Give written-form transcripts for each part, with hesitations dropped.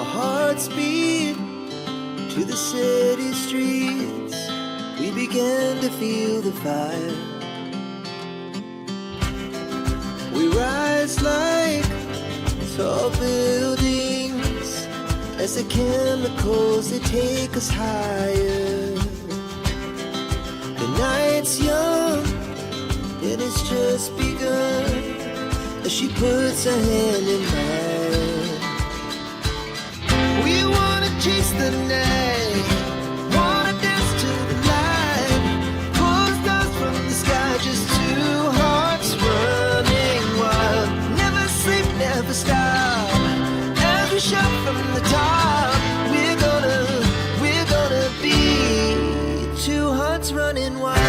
our hearts beat to the city streets. We began to feel the fire. We rise like tall buildings as the chemicals, they take us higher. The night's young and it's just begun as she puts her hand in mine. We wanna chase the night, wanna dance to the light, pull stars from the sky, just two hearts running wild. Never sleep, never stop, as we shout from the top. We're gonna be two hearts running wild.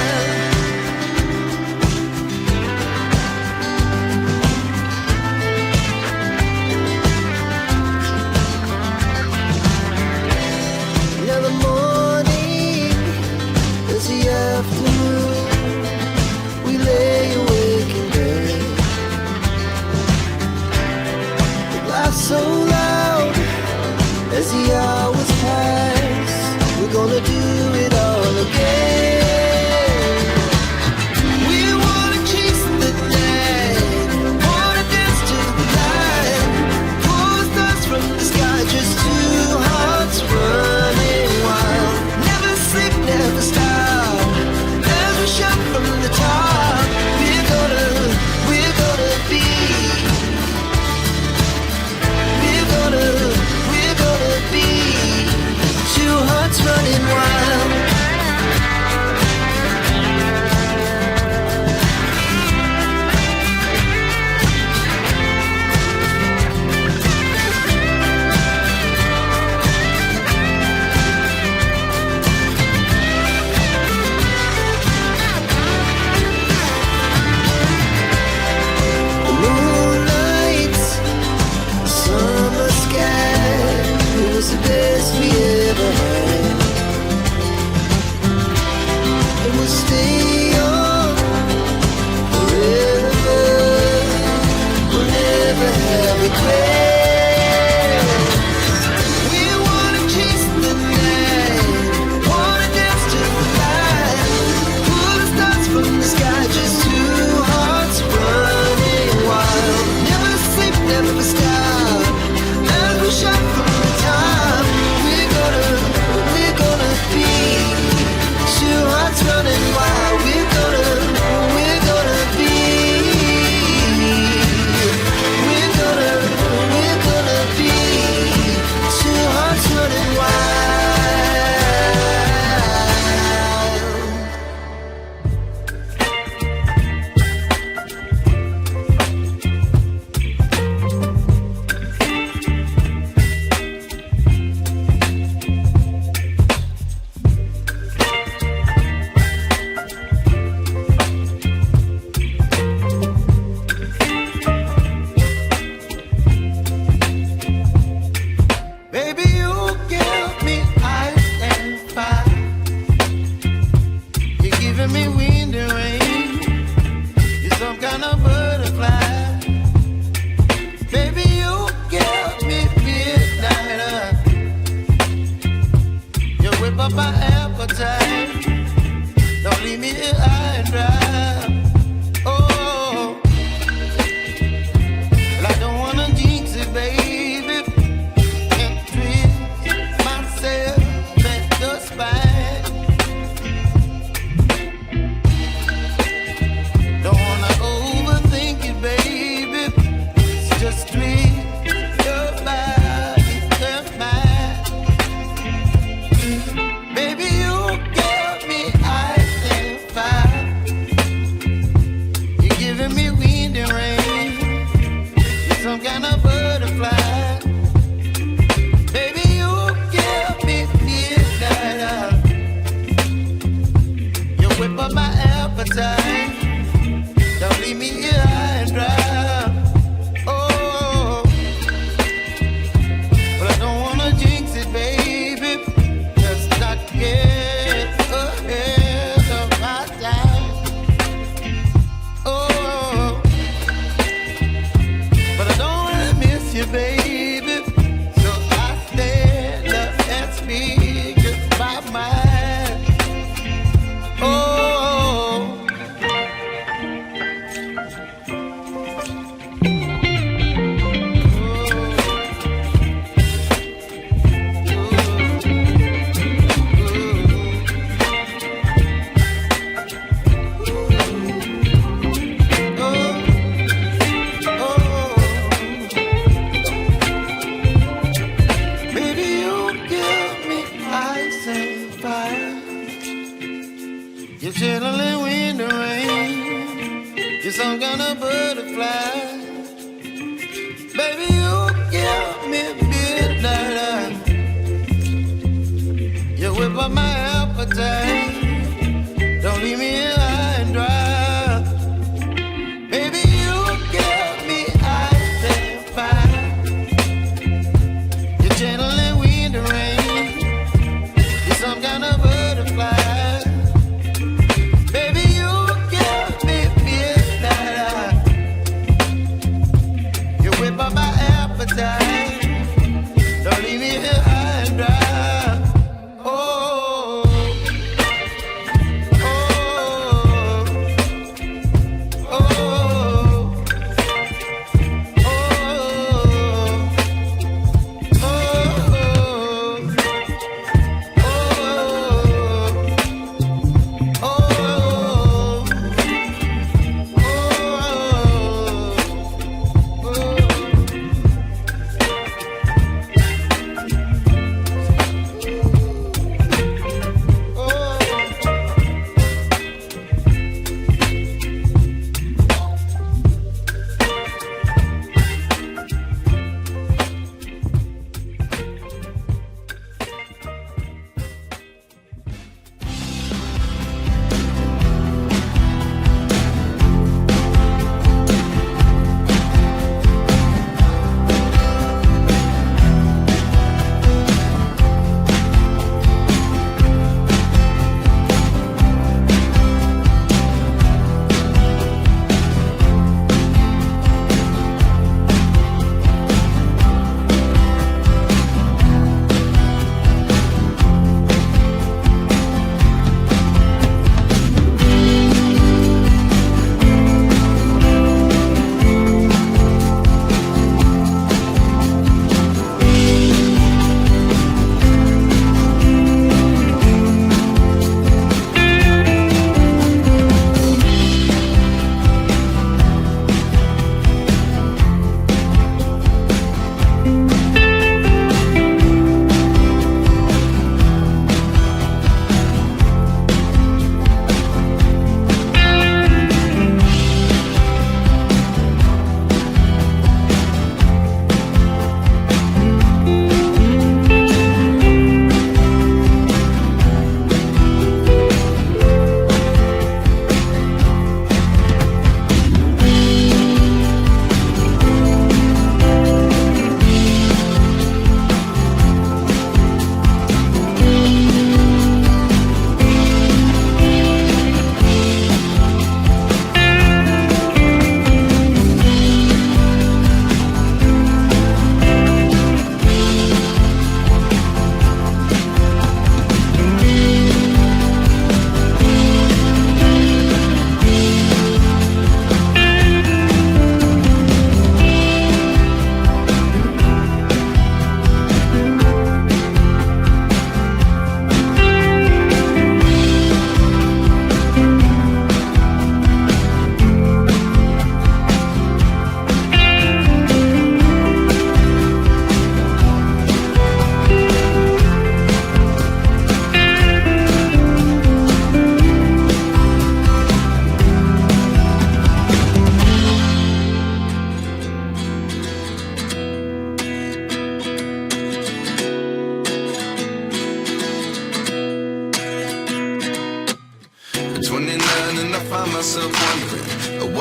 So loud as the hours pass, we're gonna do it all again. We wanna chase the night, wanna dance to the light, pull stars from the sky, just two hearts running wild. Never sleep, never stop, as we shout from the top. We're gonna be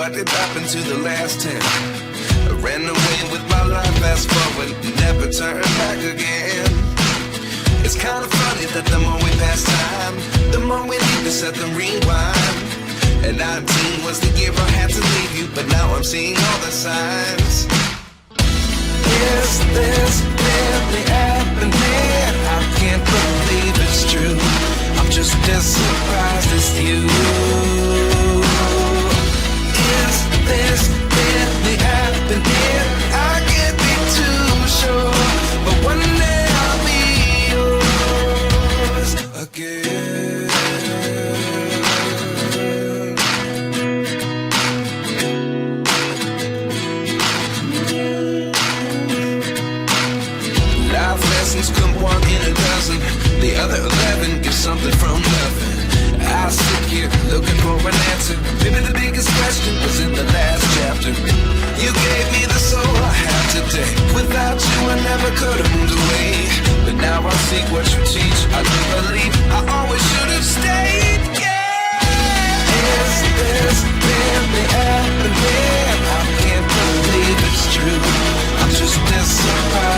what did happen to the last 10? I ran away with my life, fast forward, never turn back again. It's kind of funny that the more we pass time, the more we need to set them rewind. And 19 was the year I had to leave you, but now I'm seeing all the signs. Is this really happening? I can't believe it's true. I'm just as surprised as you. Is this really happening? I can't be too sure, but one day I'll be yours again. Life lessons come one in a dozen. The other 11 get something from nothing. I sit here looking for an answer. Maybe the biggest question was in the last chapter. You gave me the soul I have today. Without you I never could have moved away. But now I see what you teach. I do believe I always should have stayed. Yeah. Is this really happening? I can't believe it's true. I'm just as surprised